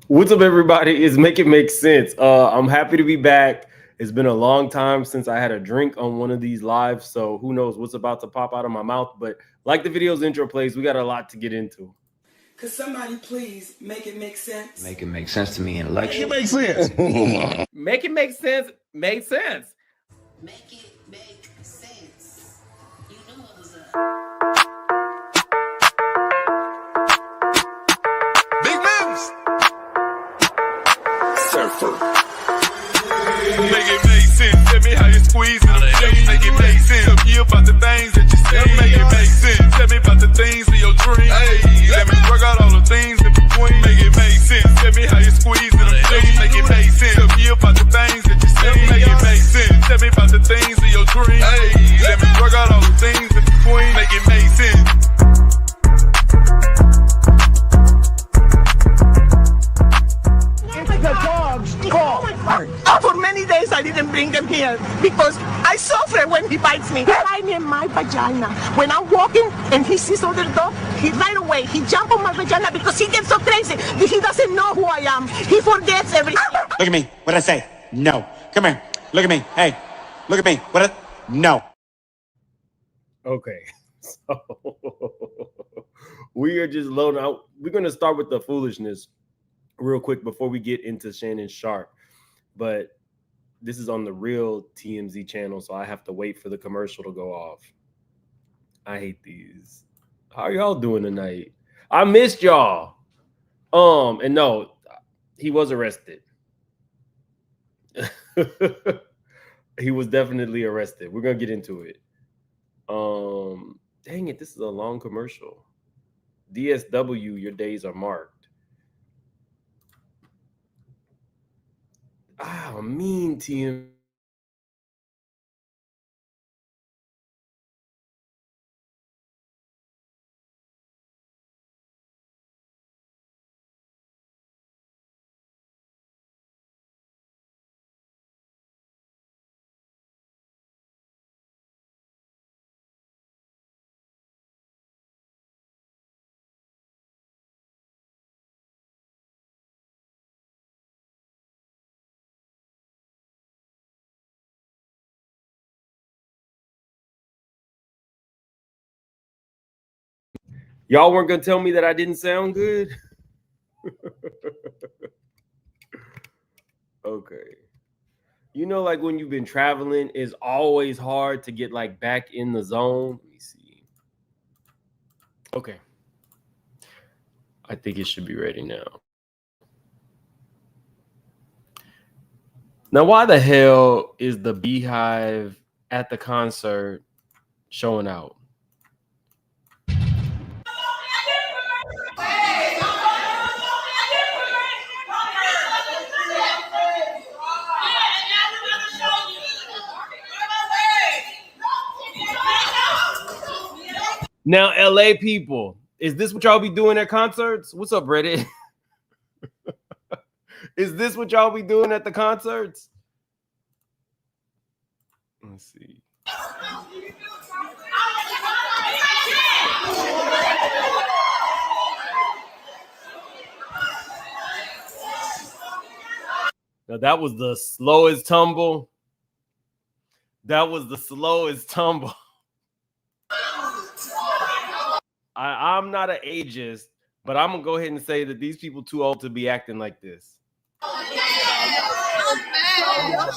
What's up, everybody? It's Make It Make Sense. I'm happy to be back. It's been a long time since I had a drink on one of these lives, so who knows what's about to pop out of my mouth. But like the video's intro plays, we got a lot to get into. Could somebody please make it make sense? Make it make sense to me intellectually. Make it make sense. Make it make sense. Make sense. Make it make sense. You knew what was up. Big moves. Surfer. Make it make sense. Tell me how you squeeze it. Make it make sense. Tell me about the things that you say. Make it make sense. Tell me about the things of your dreams. Hey, let me work out all the things in between. Make it make sense. Tell me how you squeeze it. Make it make sense. Tell me about the things that you say. Make it make sense. Tell me about the things of your dreams. Hey, let me work out all the things in between. Make it make sense. The dogs call. For many days I didn't bring him here because I suffer when he bites me. He bites me in my vagina. When I'm walking and he sees other dog, he right away, he jump on my vagina because he gets so crazy. He doesn't know who I am. He forgets everything. Look at me. What did I say? No. Come here. Look at me. Hey. Look at me. No. Okay, so we are just loading out. We're going to start with the foolishness real quick before we get into Shannon Sharp. But this is on the real TMZ channel, so I have to wait for the commercial to go off. I hate these. How are y'all doing tonight? I missed y'all. And no, he was arrested. He was definitely arrested. We're gonna get into it. Dang it, this is a long commercial. DSW, your days are marked. Ah, mean team. Y'all weren't gonna tell me that I didn't sound good. Okay. You know, like when you've been traveling, it's always hard to get like back in the zone. Let me see. Okay. I think it should be ready now. Now, why the hell is the Beehive at the concert showing out? Now, LA people, is this what y'all be doing at concerts? What's up, Reddit? Is this what y'all be doing at the concerts? Let's see. Now, that was the slowest tumble. That was the slowest tumble. I'm not an ageist, but I'm going to go ahead and say that these people too old to be acting like this. What's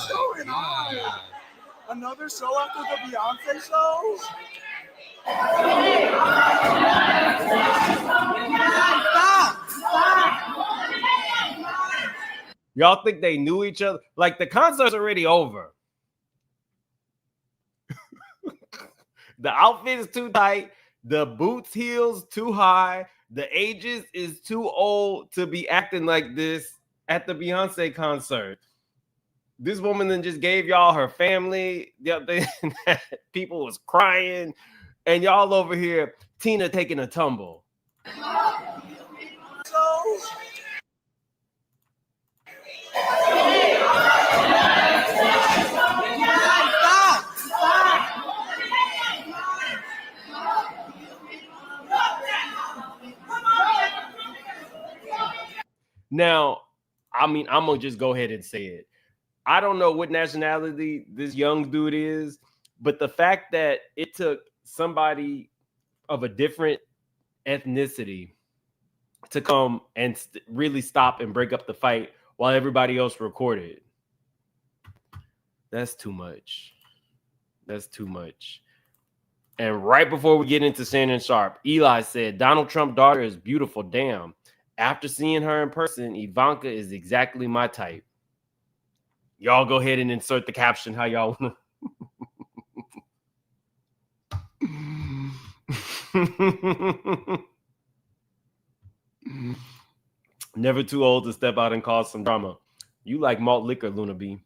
going on? Another show after the Beyonce show? Y'all think they knew each other? Like the concert's already over. The outfit is too tight. The boots heels too high. The ages is too old to be acting like this at the Beyonce concert. This woman then just gave y'all her family. People was crying. And y'all over here, Tina taking a tumble. Now, I mean, I'm gonna just go ahead and say it. I don't know what nationality this young dude is, but the fact that it took somebody of a different ethnicity to come and really stop and break up the fight while everybody else recorded. That's too much. That's too much. And right before we get into Shannon Sharpe, Eli said, Donald Trump's daughter is beautiful. Damn. After seeing her in person, Ivanka is exactly my type. Y'all go ahead and insert the caption how y'all want to. Never too old to step out and cause some drama. You like malt liquor, Luna B.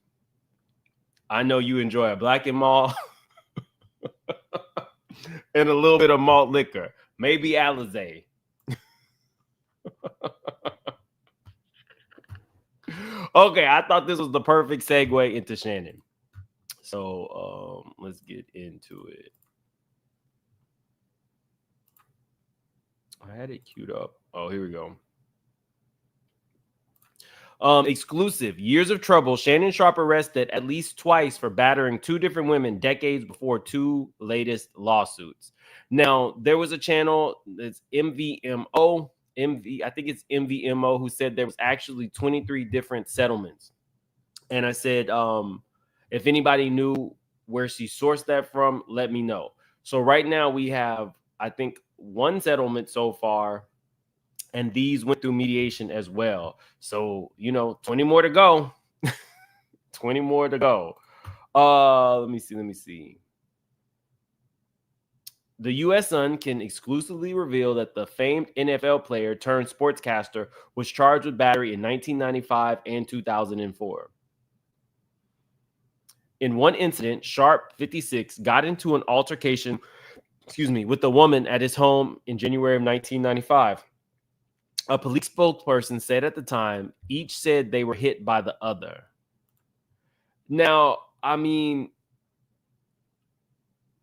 I know you enjoy a black and malt and a little bit of malt liquor. Maybe Alizé. Okay, I thought this was the perfect segue into Shannon. So let's get into it. I had it queued up. Oh, here we go. Exclusive. Years of trouble. Shannon Sharpe arrested at least twice for battering two different women decades before two latest lawsuits. Now, there was a channel that's MVMO. I think it's MVMO, who said there was actually 23 different settlements. And I said, if anybody knew where she sourced that from, let me know. So right now we have, I think, one settlement so far, and these went through mediation as well. So, 20 more to go. 20 more to go. Let me see. The U.S. Sun can exclusively reveal that the famed NFL player turned sportscaster was charged with battery in 1995 and 2004. In one incident, Sharpe, 56, got into an altercation, with a woman at his home in January of 1995. A police spokesperson said at the time, each said they were hit by the other. Now, I mean,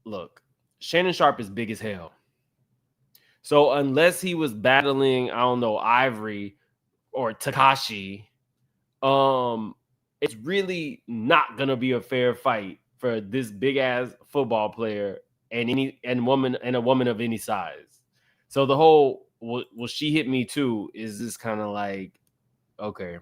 look, Shannon Sharpe is big as hell. So unless he was battling, I don't know, Ivory or Takashi, it's really not gonna be a fair fight for this big ass football player and a woman of any size. So the whole will she hit me too is just kind of like, okay.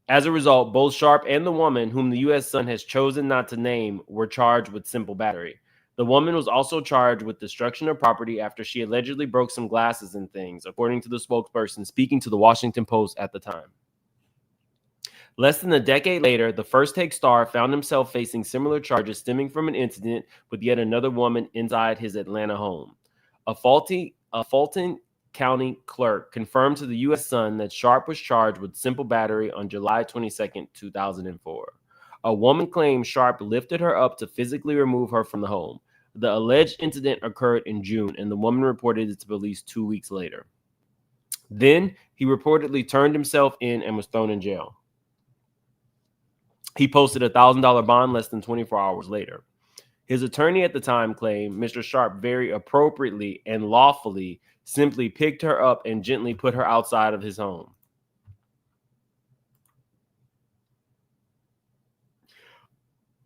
As a result, both Sharpe and the woman, whom the U.S. Sun has chosen not to name, were charged with simple battery. The woman was also charged with destruction of property after she allegedly broke some glasses and things, according to the spokesperson speaking to the Washington Post at the time. Less than a decade later, the First Take star found himself facing similar charges stemming from an incident with yet another woman inside his Atlanta home. A Fulton County clerk confirmed to the U.S. Sun that Sharpe was charged with simple battery on July 22, 2004. A woman claimed Sharpe lifted her up to physically remove her from the home. The alleged incident occurred in June, and the woman reported it to police 2 weeks later. Then he reportedly turned himself in and was thrown in jail. He posted a $1,000 bond less than 24 hours later. His attorney at the time claimed Mr. Sharpe very appropriately and lawfully simply picked her up and gently put her outside of his home.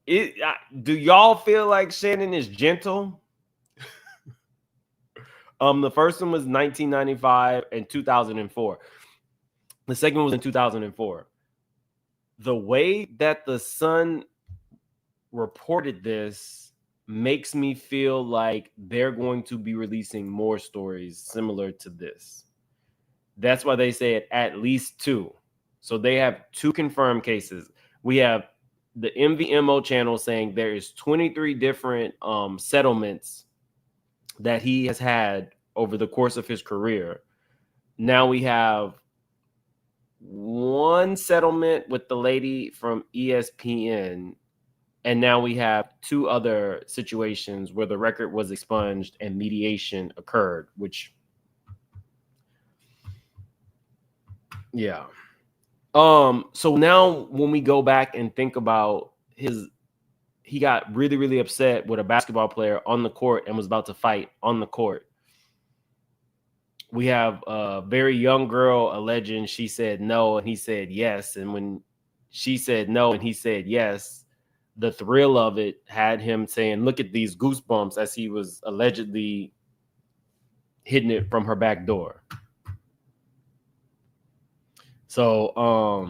Do y'all feel like Shannon is gentle? The first one was 1995 and 2004. The second one was in 2004. The way that the Sun reported this makes me feel like they're going to be releasing more stories similar to this. That's why they said at least two. So they have two confirmed cases. We have the MVMO channel saying there is 23 different settlements that he has had over the course of his career. Now we have one settlement with the lady from ESPN, and now we have two other situations where the record was expunged and mediation occurred, which, yeah. So now when we go back and think about he got really, really upset with a basketball player on the court and was about to fight on the court. we have a very young girl alleging she said no and he said yes. And when she said no and he said yes, the thrill of it had him saying, look at these goosebumps, as he was allegedly hitting it from her back door. So,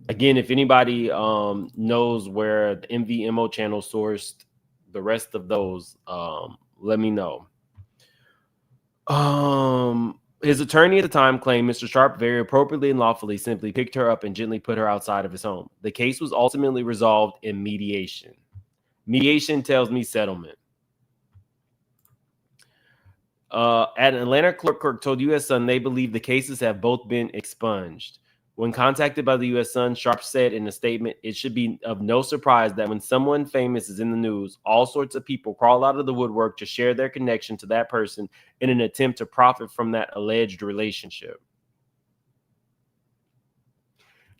again, if anybody knows where the MVMO channel sourced the rest of those, let me know. His attorney at the time claimed Mr. Sharp very appropriately and lawfully simply picked her up and gently put her outside of his home. The case was ultimately resolved in mediation. Mediation tells me settlement. An Atlanta clerk told U.S. Sun they believe the cases have both been expunged. When contacted by the U.S. Sun, Sharp said in a statement, it should be of no surprise that when someone famous is in the news, all sorts of people crawl out of the woodwork to share their connection to that person in an attempt to profit from that alleged relationship.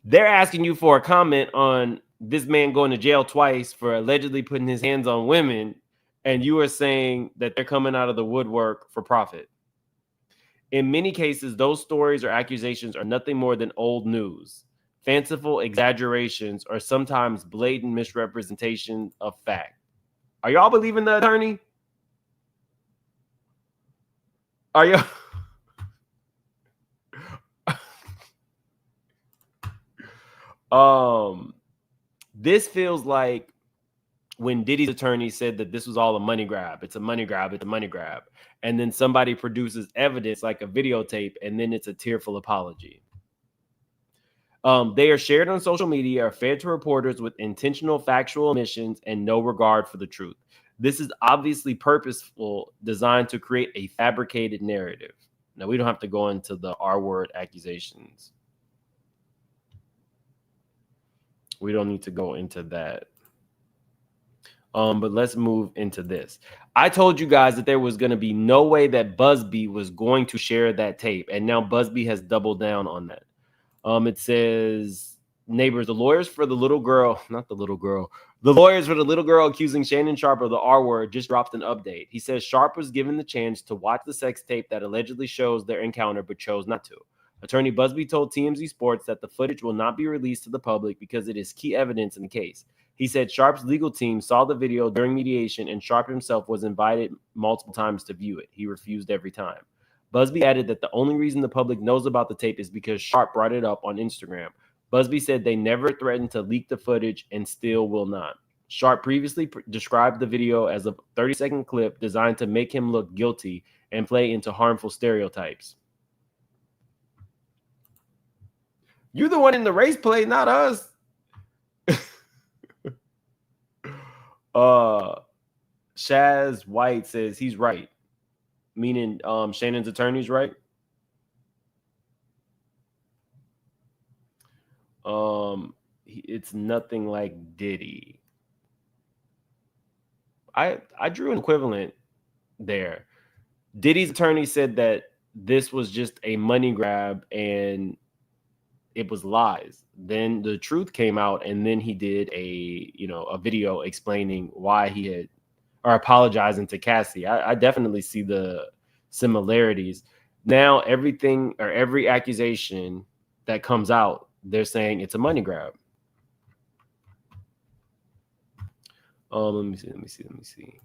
They're asking you for a comment on this man going to jail twice for allegedly putting his hands on women, and you are saying that they're coming out of the woodwork for profit. In many cases, those stories or accusations are nothing more than old news, fanciful exaggerations, or sometimes blatant misrepresentation of fact. Are y'all believing the attorney? Are y'all? This feels like when Diddy's attorney said that this was all a money grab. It's a money grab. It's a money grab. And then somebody produces evidence like a videotape, and then it's a tearful apology. They are shared on social media, are fed to reporters with intentional factual omissions and no regard for the truth. This is obviously purposeful, designed to create a fabricated narrative. Now, we don't have to go into the R-word accusations. We don't need to go into that. But let's move into this. I told you guys that there was going to be no way that Busby was going to share that tape. And now Busby has doubled down on that. It says, neighbors, the lawyers for the little girl, the lawyers for the little girl accusing Shannon Sharp of the R word just dropped an update. He says Sharp was given the chance to watch the sex tape that allegedly shows their encounter, but chose not to. Attorney Busby told TMZ Sports that the footage will not be released to the public because it is key evidence in the case. He said Sharp's legal team saw the video during mediation and Sharp himself was invited multiple times to view it. He refused every time. Busby added that the only reason the public knows about the tape is because Sharp brought it up on Instagram. Busby said they never threatened to leak the footage and still will not. Sharp previously described the video as a 30-second clip designed to make him look guilty and play into harmful stereotypes. You're the one in the race play, not us. Shaz White says he's right, meaning Shannon's attorney's right. It's nothing like Diddy. I drew an equivalent there. Diddy's attorney said that this was just a money grab and it was lies. Then the truth came out, and then he did a video explaining why he had, or apologizing to Cassie. I definitely see the similarities. Now every accusation that comes out, they're saying it's a money grab. Let me see.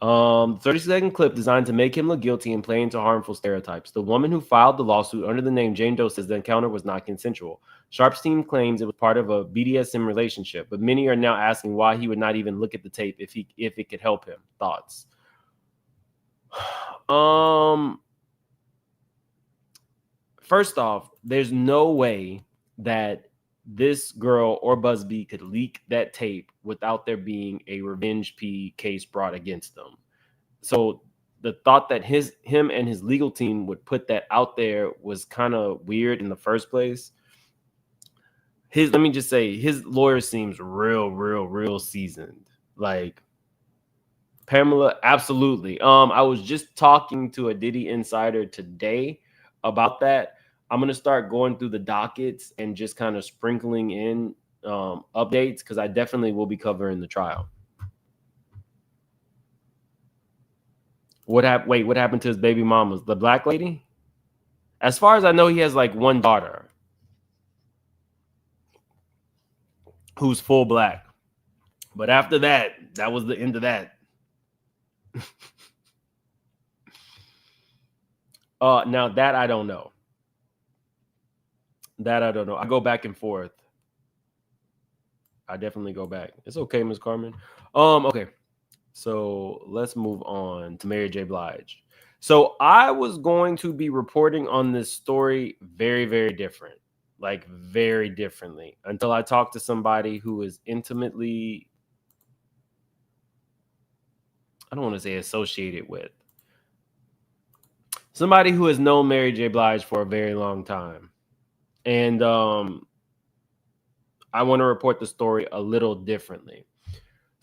30-second clip designed to make him look guilty and play into harmful stereotypes. The woman who filed the lawsuit under the name Jane Doe says the encounter was not consensual. Sharp's team claims it was part of a BDSM relationship, but many are now asking why he would not even look at the tape if it could help him. Thoughts? First off, there's no way that this girl or Busby could leak that tape without there being a revenge P case brought against them. So the thought that him and his legal team would put that out there was kind of weird in the first place. Let me just say, his lawyer seems real seasoned. Like Pamela, absolutely. I was just talking to a Diddy insider today about that. I'm going to start going through the dockets and just kind of sprinkling in updates because I definitely will be covering the trial. What happened to his baby mamas? The black lady? As far as I know, he has like one daughter who's full black. But after that, that was the end of that. Now that I don't know. I go back and forth. I definitely go back. It's okay, Miss Carmen. Okay. So let's move on to Mary J. Blige. So I was going to be reporting on this story very, very different. Like very differently. Until I talked to somebody who is intimately, I don't want to say associated with, somebody who has known Mary J. Blige for a very long time. And I want to report the story a little differently.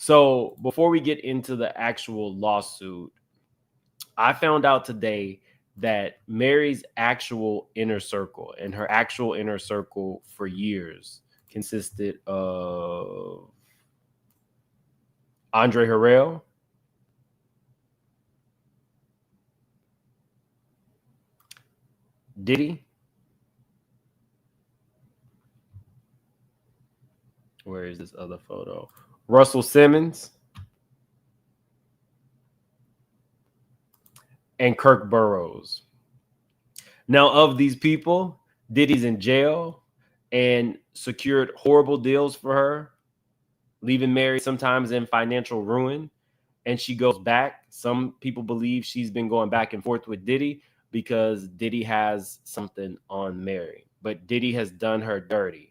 So before we get into the actual lawsuit, I found out today that Mary's actual inner circle, and her actual inner circle for years, consisted of Andre Harrell, Diddy, where is this other photo? Russell Simmons, and Kirk Burrows. Now, of these people, Diddy's in jail and secured horrible deals for her, leaving Mary sometimes in financial ruin. And she goes back. Some people believe she's been going back and forth with Diddy because Diddy has something on Mary. But Diddy has done her dirty.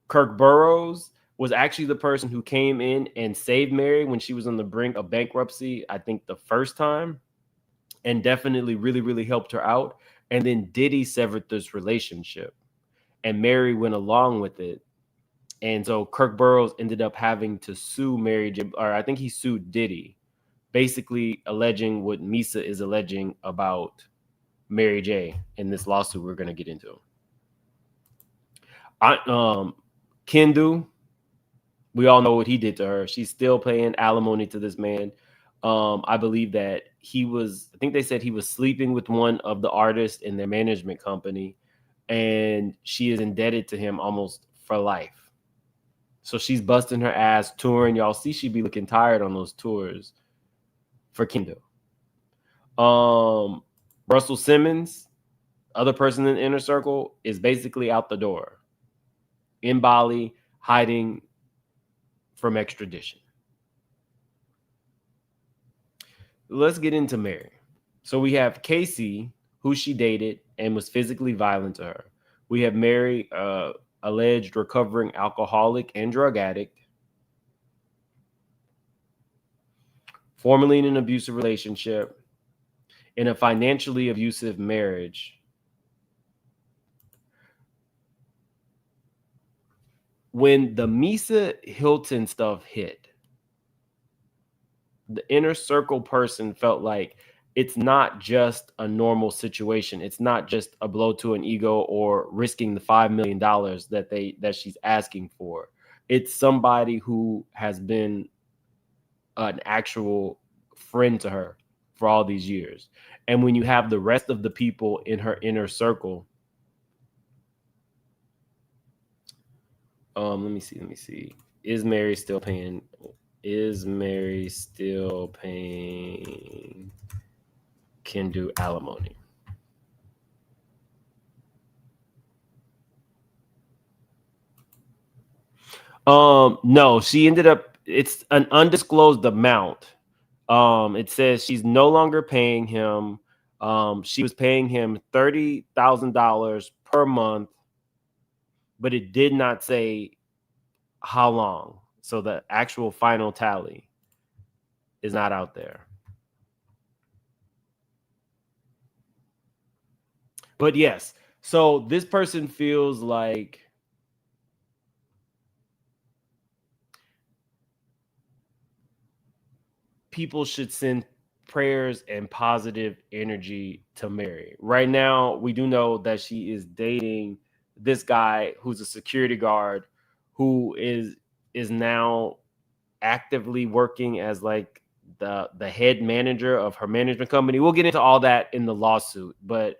Kirk Burrows was actually the person who came in and saved Mary when she was on the brink of bankruptcy, I think the first time, and definitely really, really helped her out. And then Diddy severed this relationship, and Mary went along with it. And so Kirk Burrows ended up having to sue Mary J, or I think he sued Diddy, basically alleging what Misa is alleging about Mary J in this lawsuit we're going to get into. Kendu, we all know what he did to her. She's still paying alimony to this man. I believe that I think they said he was sleeping with one of the artists in their management company, and she is indebted to him almost for life. So she's busting her ass touring. Y'all see she be looking tired on those tours for Kendu. Russell Simmons, other person in the inner circle, is basically out the door in Bali, hiding from extradition. Let's get into Mary. So we have Casey, who she dated and was physically violent to her. We have Mary, alleged recovering alcoholic and drug addict, formerly in an abusive relationship, in a financially abusive marriage. When the Misa Hilton stuff hit, the inner circle person felt like it's not just a normal situation. It's not just a blow to an ego or risking the $5 million that she's asking for. It's somebody who has been an actual friend to her for all these years. And when you have the rest of the people in her inner circle, let me see. Is Mary still paying Kendu alimony? No, she ended up, it's an undisclosed amount. It says she's no longer paying him. She was paying him $30,000 per month, but it did not say how long. So the actual final tally is not out there. But yes, so this person feels like people should send prayers and positive energy to Mary. Right now, we do know that she is dating this guy who's a security guard who is now actively working as like the head manager of her management company. We'll get into all that in the lawsuit, but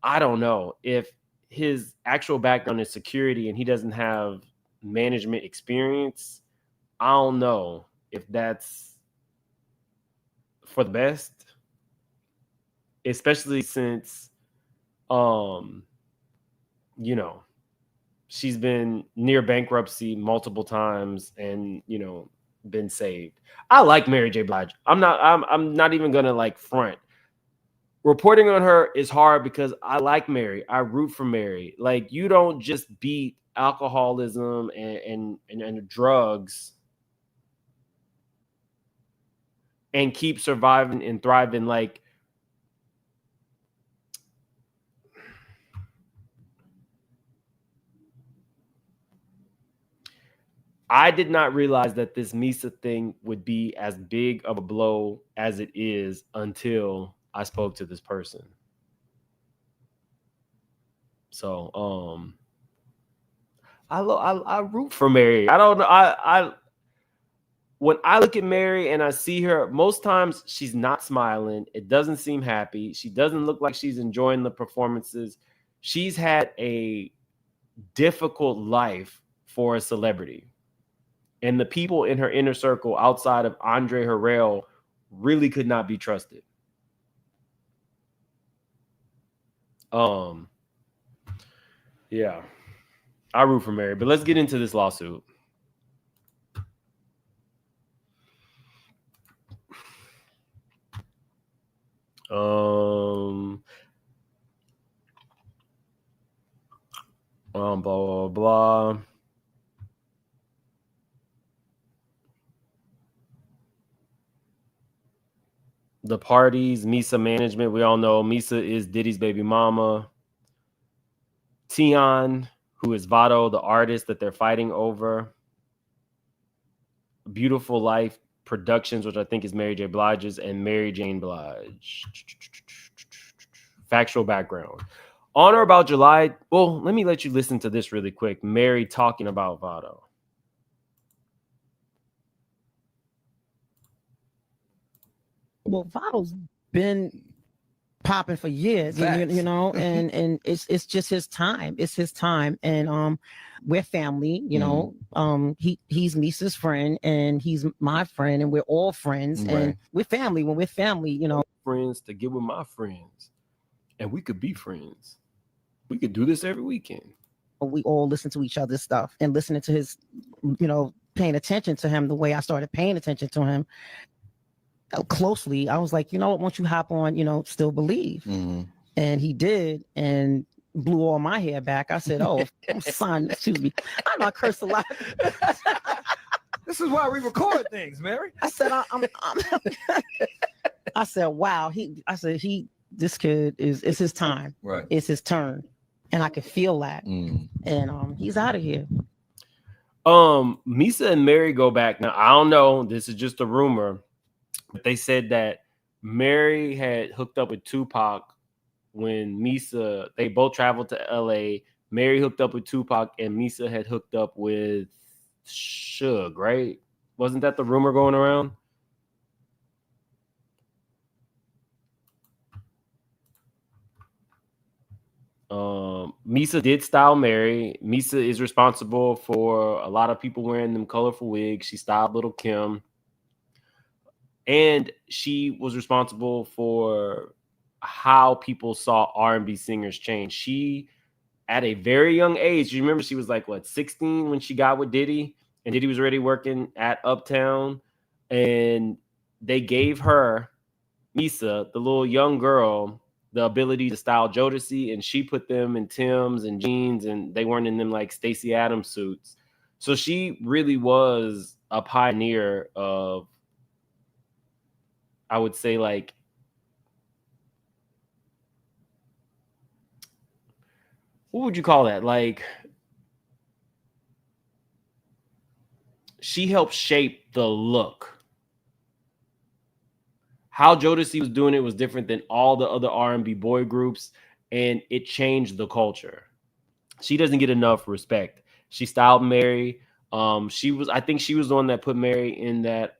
I don't know if his actual background is security and he doesn't have management experience. I don't know if that's for the best, especially since, you know, she's been near bankruptcy multiple times and, you know, been saved. I like Mary J. Blige. I'm not even gonna like front. Reporting on her is hard because I like Mary. I root for Mary. Like, you don't just beat alcoholism and drugs and keep surviving and thriving. Like, I did not realize that this Misa thing would be as big of a blow as it is until I spoke to this person. So, I root for Mary. I don't know. I when I look at Mary and I see her, most times she's not smiling. It doesn't seem happy. She doesn't look like she's enjoying the performances. She's had a difficult life for a celebrity. And the people in her inner circle outside of Andre Harrell really could not be trusted. Yeah. I root for Mary, but let's get into this lawsuit. Blah, blah, blah. The parties, Misa management. We all know Misa is Diddy's baby mama. Tion, who is Vado, the artist that they're fighting over. Beautiful Life Productions, which I think is Mary J. Blige's, and Mary Jane Blige. Factual background. On or about July, well, let me let you listen to this really quick. Mary talking about Vado. Well, Vado's been popping for years, you know, and it's just his time. It's his time, and we're family, you know. He's Misa's friend, and he's my friend, and we're all friends, and we're family. When we're family, you know, friends to get with my friends, and we could be friends. We could do this every weekend. We all listen to each other's stuff and listening to his, you know, paying attention to him the way I started paying attention to him closely. I was like, you know what, once you hop on, you know, Still Believe. And he did, and blew all my hair back. I said, oh, son, excuse me. I know I curse a lot. This is why we record things, Mary. I said, I said, wow. This kid it's his time. Right. It's his turn. And I could feel that. And he's out of here. Misa and Mary go back. Now, I don't know. This is just a rumor. But they said that Mary had hooked up with Tupac when Misa, they both traveled to LA. Mary hooked up with Tupac and Misa had hooked up with Suge, right? Wasn't that the rumor going around? Misa did style Mary. Misa is responsible for a lot of people wearing them colorful wigs. She styled Little Kim. And she was responsible for how people saw R&B singers change. She, at a very young age, you remember she was like, 16 when she got with Diddy? And Diddy was already working at Uptown. And they gave her, Misa, the little young girl, the ability to style Jodeci, and she put them in Timbs and jeans, and they weren't in them like Stacey Adams suits. So she really was a pioneer of, I would say, like, what would you call that? Like, she helped shape the look. How Jodeci was doing it was different than all the other R&B boy groups, and it changed the culture. She doesn't get enough respect. She styled Mary. I think she was the one that put Mary in that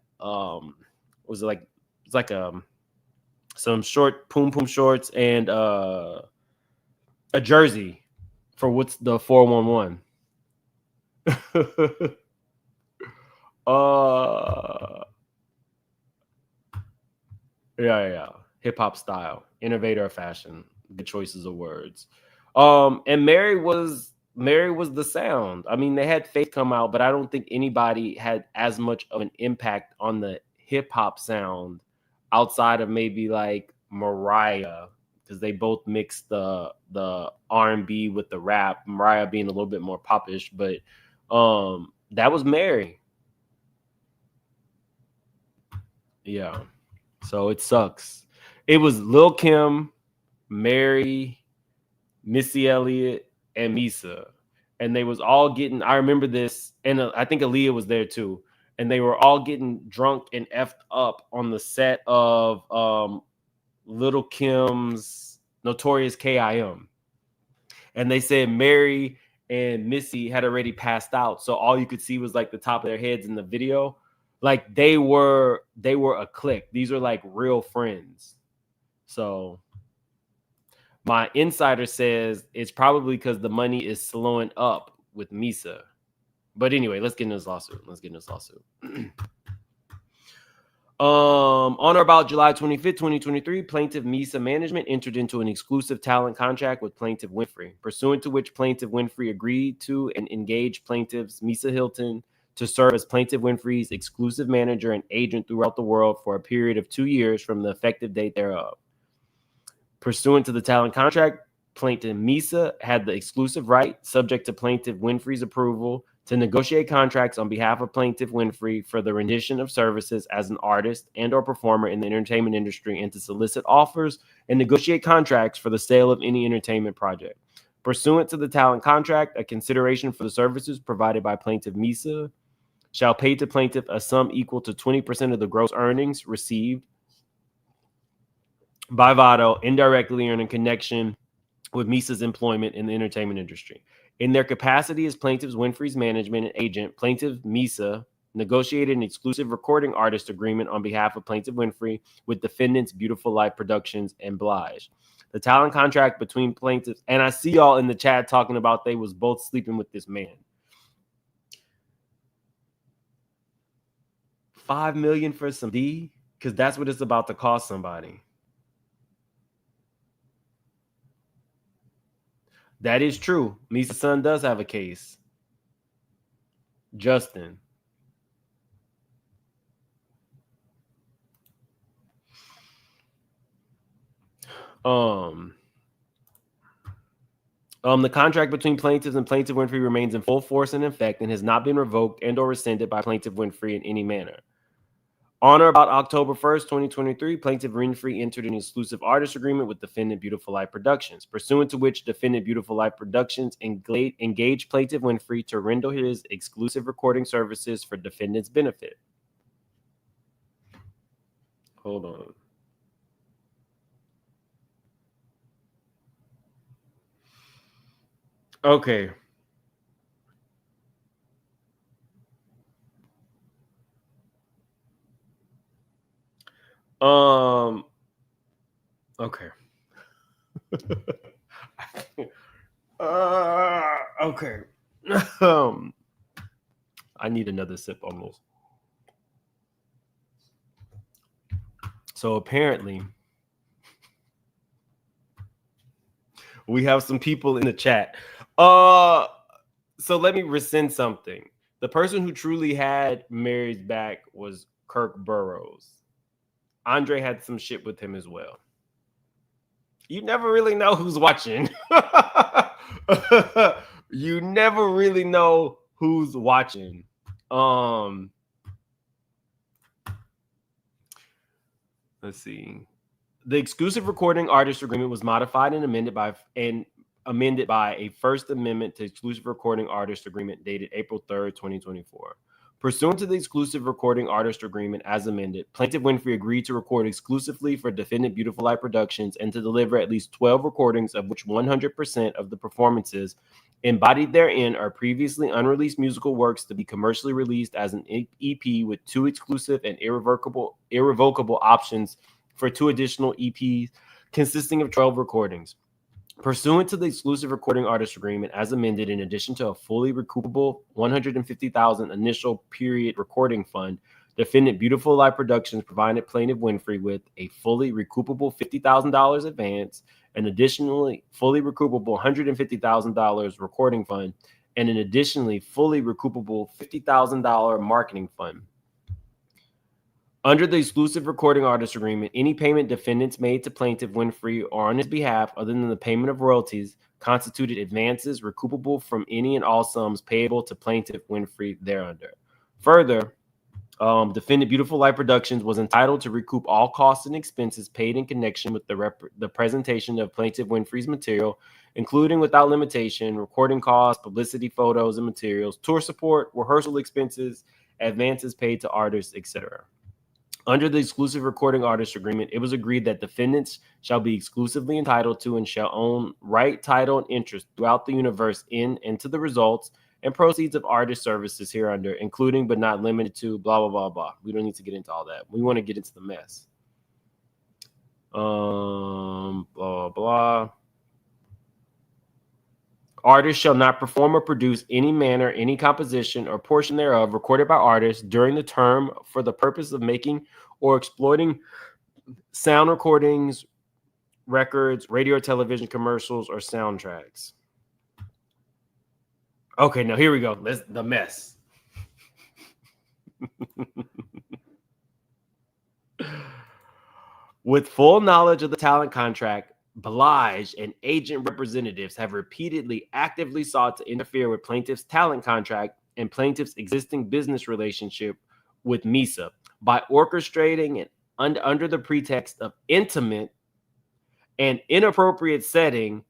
was it like it's like some short poom poom shorts and a jersey for what's the 411. Yeah. Hip hop style, innovator of fashion, good choices of words. And Mary was the sound. I mean, they had Faith come out, but I don't think anybody had as much of an impact on the hip hop sound outside of maybe like Mariah, because they both mixed the R&B with the rap. Mariah being a little bit more popish, but that was Mary. Yeah. So it sucks. It was Lil Kim, Mary, Missy Elliott, and Misa. And they was all getting, I remember this, and I think Aaliyah was there too. And they were all getting drunk and effed up on the set of Little Kim's Notorious K.I.M. And they said Mary and Missy had already passed out. So all you could see was like the top of their heads in the video. Like they were a clique. These are like real friends. So my insider says it's probably because the money is slowing up with Misa. But anyway, let's get into this lawsuit. On or about July 25th, 2023, plaintiff Misa Management entered into an exclusive talent contract with plaintiff Winfrey, pursuant to which plaintiff Winfrey agreed to and engaged plaintiffs Misa Hilton to serve as plaintiff Winfrey's exclusive manager and agent throughout the world for a period of 2 years from the effective date thereof. Pursuant to the talent contract, plaintiff Misa had the exclusive right, subject to plaintiff Winfrey's approval, to negotiate contracts on behalf of plaintiff Winfrey for the rendition of services as an artist and or performer in the entertainment industry, and to solicit offers and negotiate contracts for the sale of any entertainment project. Pursuant to the talent contract, a consideration for the services provided by plaintiff Misa shall pay to plaintiff a sum equal to 20% of the gross earnings received by Vado indirectly or in connection with Misa's employment in the entertainment industry. In their capacity as plaintiff's Winfrey's management and agent, plaintiff Misa negotiated an exclusive recording artist agreement on behalf of plaintiff Winfrey with defendants Beautiful Life Productions and Blige. The talent contract between plaintiffs, and I see y'all in the chat talking about they was both sleeping with this man. $5 million for some D, because that's what it's about to cost somebody. That is true. Misa's son does have a case. Justin. The contract between plaintiffs and plaintiff Winfrey remains in full force and effect and has not been revoked and or rescinded by plaintiff Winfrey in any manner. On or about October 1st, 2023, plaintiff Winfrey entered an exclusive artist agreement with defendant Beautiful Life Productions, pursuant to which defendant Beautiful Life Productions engaged plaintiff Winfrey to render his exclusive recording services for defendant's benefit. Hold on. Okay. Okay. Okay. I need another sip almost. So apparently, we have some people in the chat. So let me rescind something. The person who truly had Mary's back was Kirk Burroughs. Andre had some shit with him as well. You never really know who's watching. You never really know who's watching. Let's see. The exclusive recording artist agreement was modified and amended by a First Amendment to exclusive recording artist agreement dated April 3rd, 2024. Pursuant to the exclusive recording artist agreement as amended, plaintiff Winfrey agreed to record exclusively for defendant Beautiful Life Productions and to deliver at least 12 recordings, of which 100% of the performances Embodied therein are previously unreleased musical works to be commercially released as an EP with 2 exclusive and irrevocable options for 2 additional EPs consisting of 12 recordings. Pursuant to the exclusive recording artist agreement as amended, in addition to a fully recoupable $150,000 initial period recording fund, defendant Beautiful Life Productions provided plaintiff Winfrey with a fully recoupable $50,000 advance, an additionally fully recoupable $150,000 recording fund, and an additionally fully recoupable $50,000 marketing fund. Under the exclusive recording artist agreement, any payment defendants made to plaintiff Winfrey or on his behalf, other than the payment of royalties, constituted advances recoupable from any and all sums payable to plaintiff Winfrey thereunder. Further, defendant Beautiful Life Productions was entitled to recoup all costs and expenses paid in connection with the presentation of plaintiff Winfrey's material, including without limitation recording costs, publicity photos and materials, tour support, rehearsal expenses, advances paid to artists, etc. Under the exclusive recording artist agreement, it was agreed that defendants shall be exclusively entitled to and shall own right, title, and interest throughout the universe in and to the results and proceeds of artist services hereunder, including but not limited to blah, blah, blah, blah. We don't need to get into all that. We want to get into the mess. Blah, blah. Artists shall not perform or produce any manner, any composition or portion thereof recorded by artists during the term for the purpose of making or exploiting sound recordings, records, radio or television commercials, or soundtracks. Okay, now here we go. The mess. With full knowledge of the talent contract, Blige and agent representatives have repeatedly actively sought to interfere with plaintiff's talent contract and plaintiff's existing business relationship with Misa by orchestrating and under the pretext of intimate and inappropriate setting.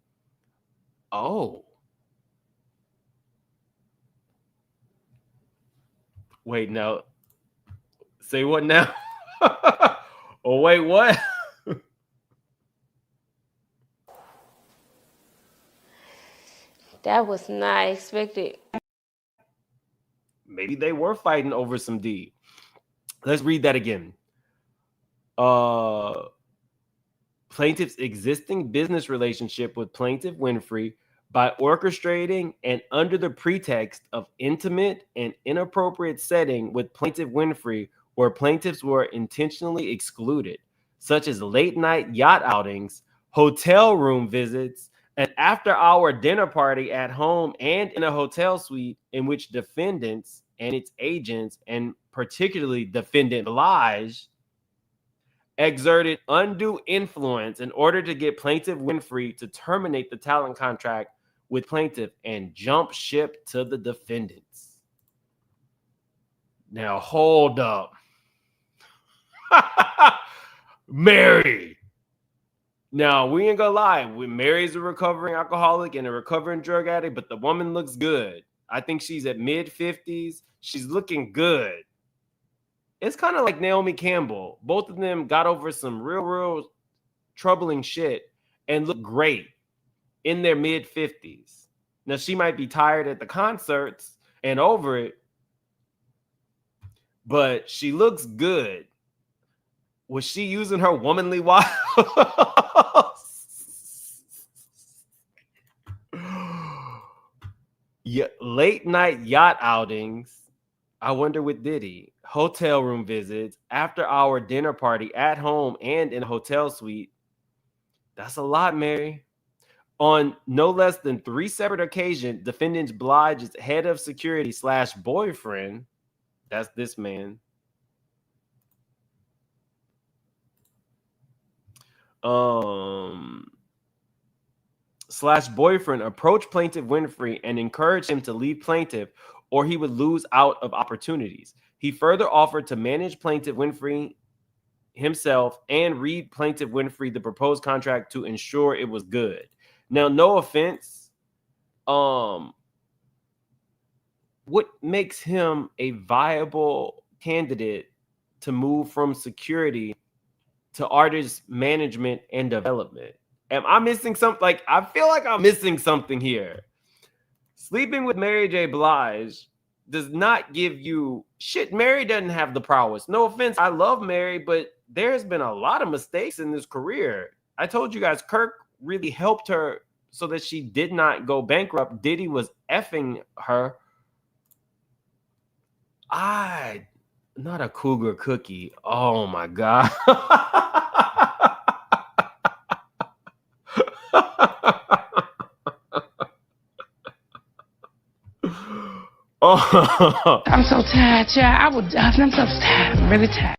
Oh. Wait, no. Say what now? Oh, wait, what? That was not expected. Maybe they were fighting over some D. Let's read that again. Plaintiff's existing business relationship with plaintiff Winfrey by orchestrating and under the pretext of intimate and inappropriate setting with plaintiff Winfrey where plaintiffs were intentionally excluded, such as late night yacht outings, hotel room visits, an after-hour dinner party at home and in a hotel suite in which defendants and its agents, and particularly defendant Blige, exerted undue influence in order to get plaintiff Winfrey to terminate the talent contract with plaintiff and jump ship to the defendants. Now, hold up. Mary. Now, we ain't gonna lie. Mary's a recovering alcoholic and a recovering drug addict, but the woman looks good. I think she's at mid-50s. She's looking good. It's kind of like Naomi Campbell. Both of them got over some real troubling shit and look great in their mid-50s. Now, she might be tired at the concerts and over it, but she looks good. Was she using her womanly wiles? Yeah, late night yacht outings. I wonder with Diddy. Hotel room visits, after hour dinner party at home and in a hotel suite. That's a lot, Mary. On no less than 3 separate occasions, defendants Blige's head of security / boyfriend, that's this man, / boyfriend approached plaintiff Winfrey and encouraged him to leave plaintiff or he would lose out of opportunities. He further offered to manage plaintiff Winfrey himself and read plaintiff Winfrey the proposed contract to ensure it was good. Now, no offense, what makes him a viable candidate to move from security to artist management and development? Am I missing something? Like, I feel like I'm missing something here. Sleeping with Mary J. Blige does not give you shit. Mary doesn't have the prowess. No offense, I love Mary, but there's been a lot of mistakes in this career. I told you guys, Kirk really helped her so that she did not go bankrupt. Diddy was effing her. Not a cougar cookie. Oh my God. Oh. I'm so tired, child. I'm so tired. I'm really tired.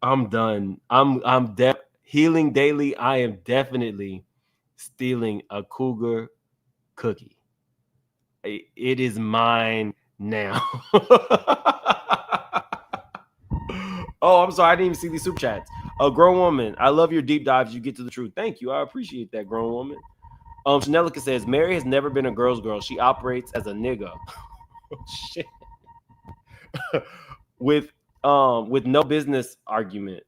I'm done. I'm healing daily. I am definitely stealing a cougar cookie. It is mine now. Oh, I'm sorry. I didn't even see these super chats. A grown woman. I love your deep dives. You get to the truth. Thank you. I appreciate that, grown woman. Chanelica says Mary has never been a girl's girl. She operates as a nigga. Oh, shit. with no business argument.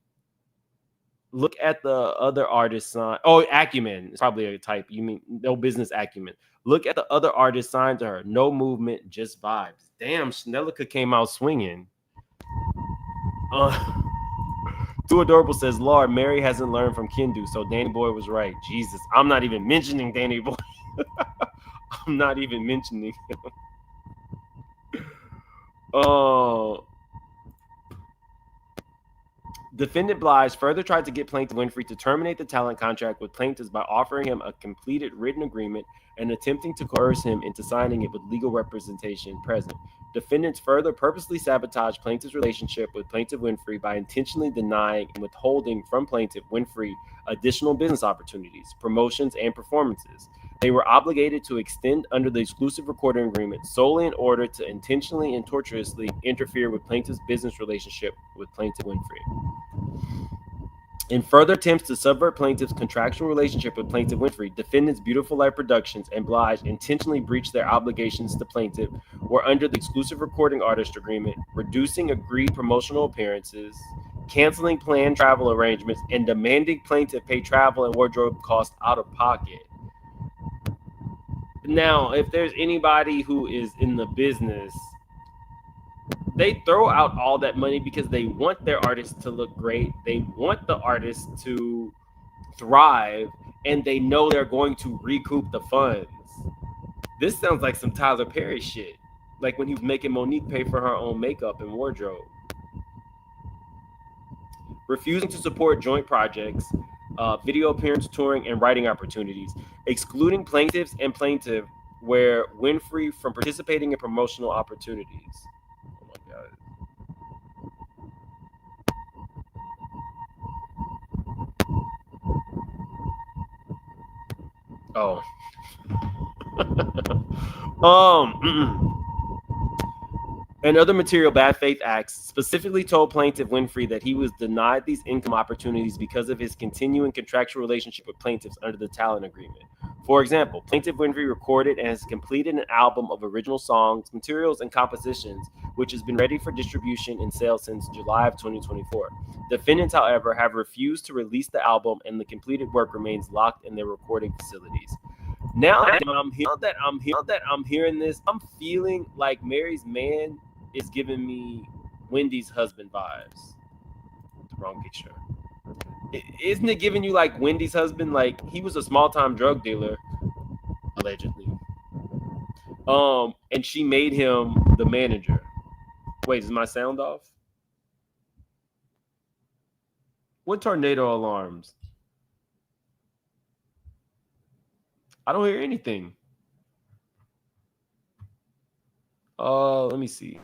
Look at the other artist sign. Oh, acumen. It's probably a type. You mean no business acumen. Look at the other artist signed to her. No movement, just vibes. Damn, Chanelica came out swinging. Too Adorable says, Lord, Mary hasn't learned from Kendu, so Danny Boy was right. Jesus, I'm not even mentioning Danny Boy. I'm not even mentioning him. Oh. Defendant Blige further tried to get plaintiff Winfrey to terminate the talent contract with plaintiffs by offering him a completed written agreement and attempting to coerce him into signing it with legal representation present. Defendants further purposely sabotaged plaintiff's relationship with plaintiff Winfrey by intentionally denying and withholding from plaintiff Winfrey additional business opportunities, promotions, and performances. They were obligated to extend under the exclusive recording agreement solely in order to intentionally and tortuously interfere with plaintiff's business relationship with plaintiff Winfrey. In further attempts to subvert plaintiff's contractual relationship with plaintiff Winfrey, defendants Beautiful Life Productions and Blige intentionally breached their obligations to plaintiff were under the exclusive recording artist agreement, reducing agreed promotional appearances, canceling planned travel arrangements, and demanding plaintiff pay travel and wardrobe costs out of pocket. Now, if there's anybody who is in the business, they throw out all that money because they want their artists to look great. They want the artists to thrive, and they know they're going to recoup the funds. This sounds like some Tyler Perry shit, like when he was making Monique pay for her own makeup and wardrobe. Refusing to support joint projects, video appearance, touring, and writing opportunities, excluding plaintiffs and plaintiff where Winfrey from participating in promotional opportunities. Oh my God. Oh. And other material bad faith acts specifically told plaintiff Winfrey that he was denied these income opportunities because of his continuing contractual relationship with plaintiffs under the talent agreement. For example, plaintiff Winfrey recorded and has completed an album of original songs, materials, and compositions, which has been ready for distribution and sale since July of 2024. Defendants, however, have refused to release the album, and the completed work remains locked in their recording facilities. Now that I'm hearing this, I'm feeling like Mary's man is giving me Wendy's husband vibes. The wrong picture. Isn't it giving you like Wendy's husband? Like he was a small-time drug dealer, allegedly. And she made him the manager. Wait, is my sound off? What tornado alarms? I don't hear anything. Let me see.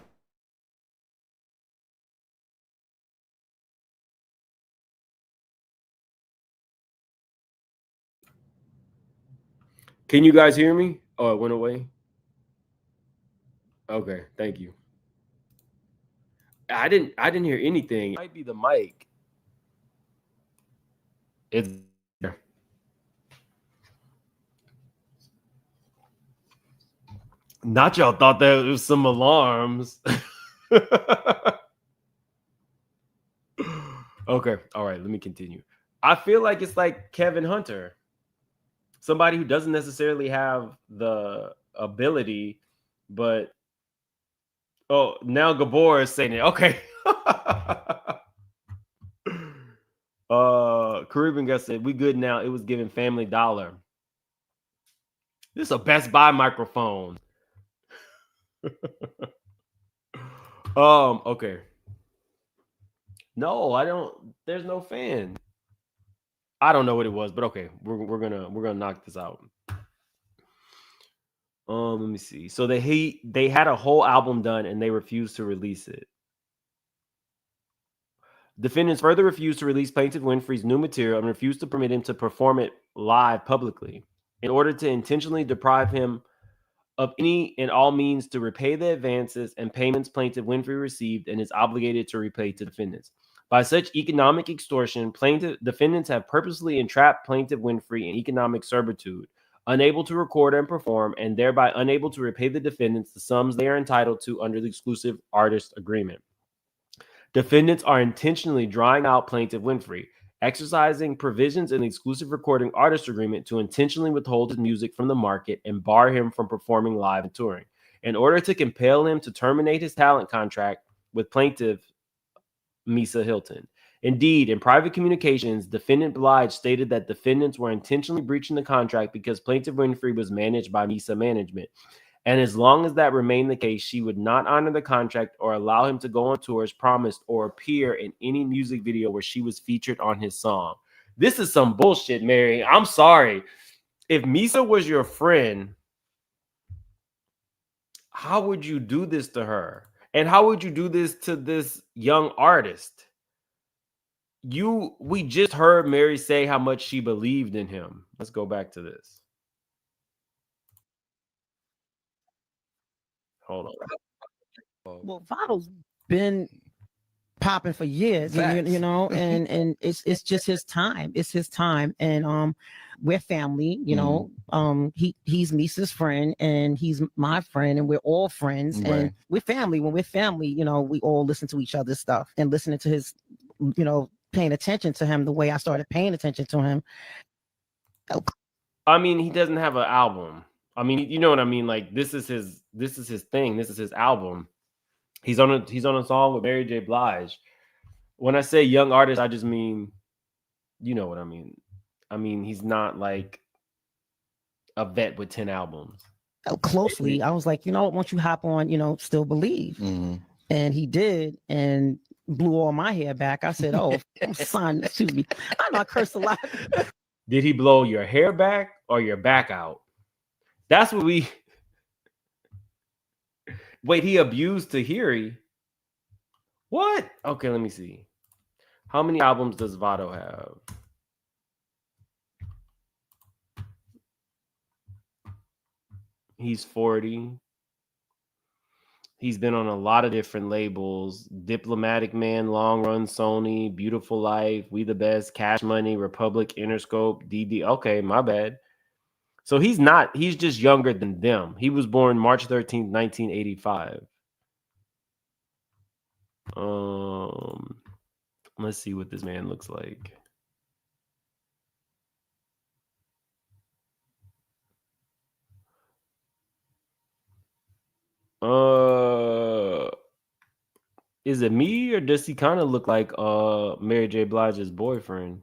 Can you guys hear me? Oh, it went away. Okay, thank you. I didn't hear anything. It might be the mic. It's not y'all thought that it was some alarms. Okay, all right, let me continue. I feel like it's like Kevin Hunter, somebody who doesn't necessarily have the ability, but now Gabor is saying it. Okay. Caribbean guy said, "We good now." It was giving Family Dollar. This is a Best Buy microphone. Okay. No, I don't. There's no fan. I don't know what it was, but okay, we're gonna knock this out. Let me see. So they had a whole album done and they refused to release it. Defendants further refused to release Plaintiff Winfrey's new material and refused to permit him to perform it live publicly in order to intentionally deprive him of any and all means to repay the advances and payments Plaintiff Winfrey received and is obligated to repay to defendants. By such economic extortion, defendants have purposely entrapped Plaintiff Winfrey in economic servitude, unable to record and perform, and thereby unable to repay the defendants the sums they are entitled to under the exclusive artist agreement. Defendants are intentionally drawing out Plaintiff Winfrey, exercising provisions in the exclusive recording artist agreement to intentionally withhold his music from the market and bar him from performing live and touring, in order to compel him to terminate his talent contract with plaintiff Misa Hilton. Indeed, in private communications, defendant Blige stated that defendants were intentionally breaching the contract because Plaintiff Winfrey was managed by Misa Management. And as long as that remained the case, she would not honor the contract or allow him to go on tour as promised or appear in any music video where she was featured on his song. This is some bullshit, Mary. I'm sorry. If Misa was your friend, how would you do this to her? And how would you do this to this young artist? We just heard Mary say how much she believed in him. Let's go back to this. Hold on. Well, Vado's been popping for years, and, you know, and it's just his time. It's his time, and we're family. You know, he's Misa's friend, and he's my friend, and we're all friends, and we're family. When we're family, you know, we all listen to each other's stuff and listening to his, you know, paying attention to him the way I started paying attention to him. I mean, he doesn't have an album. I mean, you know what I mean? Like, this is his thing. This is his album. He's on a song with Mary J. Blige. When I say young artist, I just mean, you know what I mean. I mean, he's not like a vet with 10 albums. Closely, I was like, you know what? Once you hop on, you know, Still Believe, and he did, and blew all my hair back. I said, "Oh, son, excuse me. I know I cursed a lot." Did he blow your hair back or your back out? That's what we. Wait, he abused Tahiri. What? Okay, let me see. How many albums does Vado have? He's 40. He's been on a lot of different labels. Diplomatic Man, Long Run, Sony, Beautiful Life, We the Best, Cash Money, Republic, Interscope, DD. Okay, my bad. So he's just younger than them. He was born March 13th, 1985. Let's see what this man looks like. Is it me or does he kind of look like Mary J. Blige's boyfriend?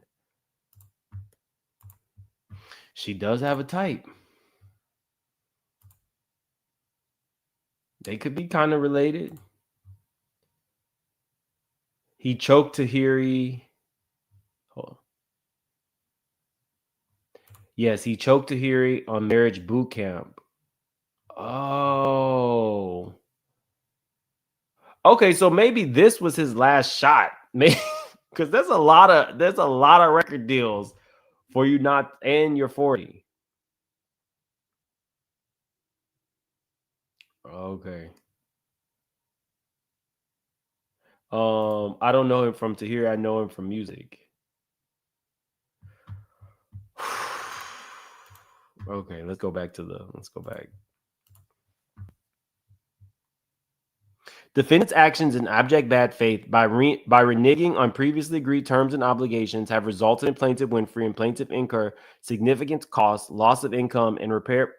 She does have a type. They could be kind of related. He choked Tahiri. Hold on. Yes, he choked Tahiri on Marriage Boot Camp. Oh. Okay, so maybe this was his last shot. Maybe because there's a lot of record deals for you not, and you're 40. Okay. I don't know him from Tahiri. I know him from music. Okay, let's go back. Defendant's actions in abject bad faith by reneging on previously agreed terms and obligations have resulted in Plaintiff Winfrey and plaintiff incur significant costs, loss of income, and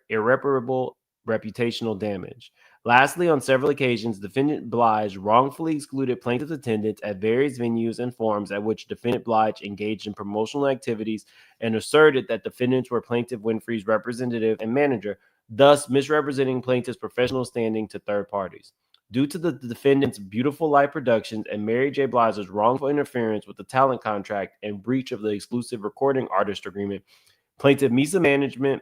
irreparable reputational damage. Lastly, on several occasions, defendant Blige wrongfully excluded plaintiff's attendance at various venues and forums at which defendant Blige engaged in promotional activities and asserted that defendants were plaintiff Winfrey's representative and manager, thus misrepresenting plaintiff's professional standing to third parties. Due to the defendant's Beautiful Life Productions and Mary J. Blige's wrongful interference with the talent contract and breach of the exclusive recording artist agreement, plaintiff Misa Management,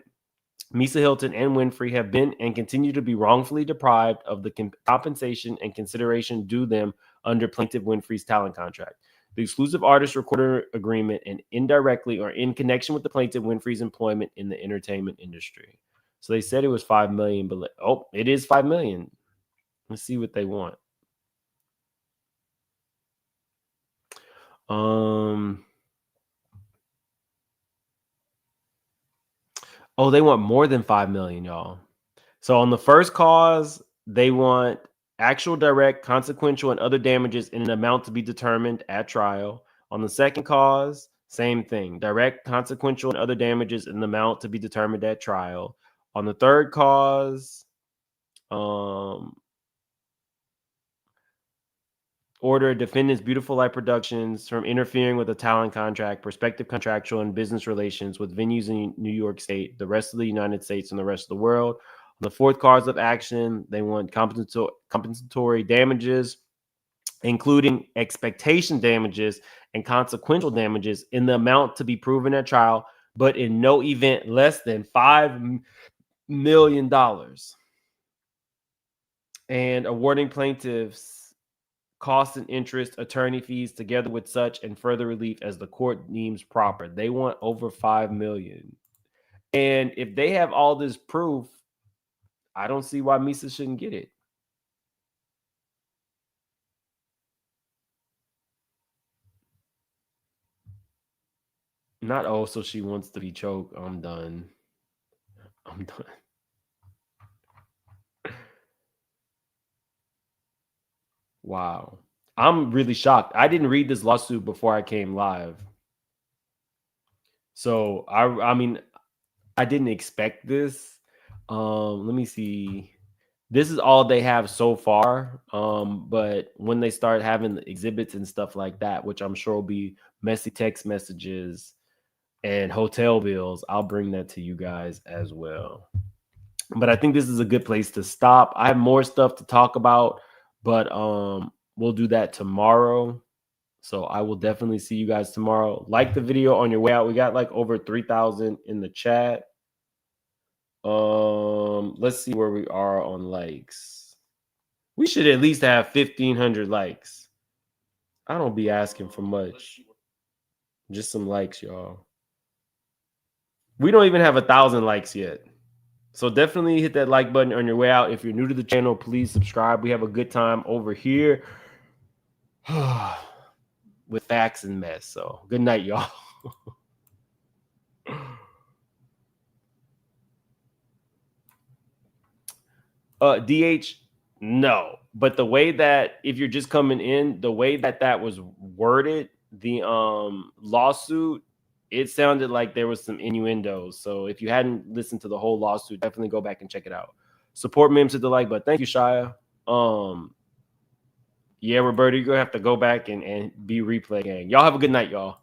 Misa Hilton, and Winfrey have been and continue to be wrongfully deprived of the compensation and consideration due them under plaintiff Winfrey's talent contract, the exclusive artist recorder agreement, and indirectly or in connection with the plaintiff Winfrey's employment in the entertainment industry. So they said it was $5 million, but it is $5 million. Let's see what they want. Oh, they want more than $5 million, y'all. So on the first cause, they want actual, direct, consequential, and other damages in an amount to be determined at trial. On the second cause, same thing. Direct, consequential, and other damages in an amount to be determined at trial. On the third cause, order defendants Beautiful Life Productions from interfering with a talent contract, prospective contractual and business relations with venues in New York State, the rest of the United States, and the rest of the world. On the fourth cause of action, they want compensatory damages, including expectation damages and consequential damages in the amount to be proven at trial, but in no event less than $5 million. And awarding plaintiffs costs and interest, attorney fees, together with such and further relief as the court deems proper. They want over $5 million. And if they have all this proof, I don't see why Misa shouldn't get it. Not, oh, so she wants to be choked. I'm done. Wow. I'm really shocked. I didn't read this lawsuit before I came live. So I mean, I didn't expect this. Let me see. This is all they have so far. But when they start having the exhibits and stuff like that, which I'm sure will be messy text messages and hotel bills, I'll bring that to you guys as well. But I think this is a good place to stop. I have more stuff to talk about, but we'll do that tomorrow. So I will definitely see you guys tomorrow. Like the video on your way out. We got like over 3,000 in the chat. Let's see where we are on likes. We should at least have 1,500 likes. I don't be asking for much. Just some likes, y'all. We don't even have 1,000 likes yet. So definitely hit that like button on your way out. If you're new to the channel, please subscribe. We have a good time over here with facts and mess. So good night, y'all. DH, no. But the way that, if you're just coming in, the way that that was worded, the lawsuit, it sounded like there was some innuendos. So if you hadn't listened to the whole lawsuit, definitely go back and check it out. Support Mims to the like, but thank you, Shia. Yeah, Roberto, you're gonna have to go back and be replay gang. Y'all have a good night, y'all.